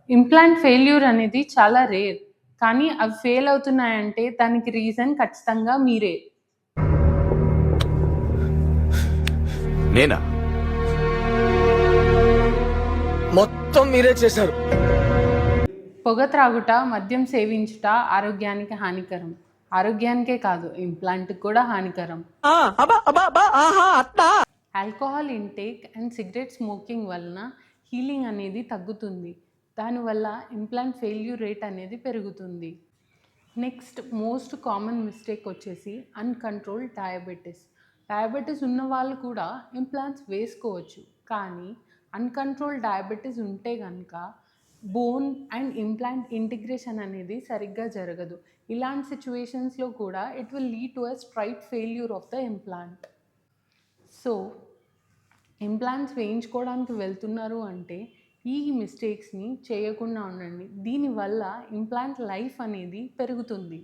Implant failure అనేది చాలా rare. కానీ అవి ఫెయిల్ అవుతున్నాయంటే దానికి రీజన్ ఖచ్చితంగా మీరే. నేనా? మొత్తం మీరే చేశారు. పొగ త్రాగుట, మద్యం సేవించుట ఆరోగ్యానికి హానికరం. ఆరోగ్యానికే కాదు, ఇంప్లాంట్‌కి కూడా హానికరం. Alcohol intake and cigarette smoking వలన హీలింగ్ అనేది తగ్గుతుంది. దానివల్ల ఇంప్లాంట్ ఫెయిల్యూర్ రేట్ అనేది పెరుగుతుంది. నెక్స్ట్ మోస్ట్ కామన్ మిస్టేక్ వచ్చేసి అన్‌కంట్రోల్డ్ డయాబెటిస్. డయాబెటిస్ ఉన్న వాళ్ళు కూడా ఇంప్లాంట్స్ వేసుకోవచ్చు. కానీ అన్‌కంట్రోల్డ్ డయాబెటిస్ ఉంటే గనుక బోన్ అండ్ ఇంప్లాంట్ ఇంటిగ్రేషన్ అనేది సరిగ్గా జరగదు. ఇలాంటి సిట్యుయేషన్స్‌లో కూడా it will lead to a straight failure of the implant. So implants వేయించుకోవడానికి వెళ్తున్నారు అంటే ఈ మిస్టేక్స్ని చేయకుండా ఉండండి. దీనివల్ల ఇంప్లాంట్ లైఫ్ అనేది పెరుగుతుంది.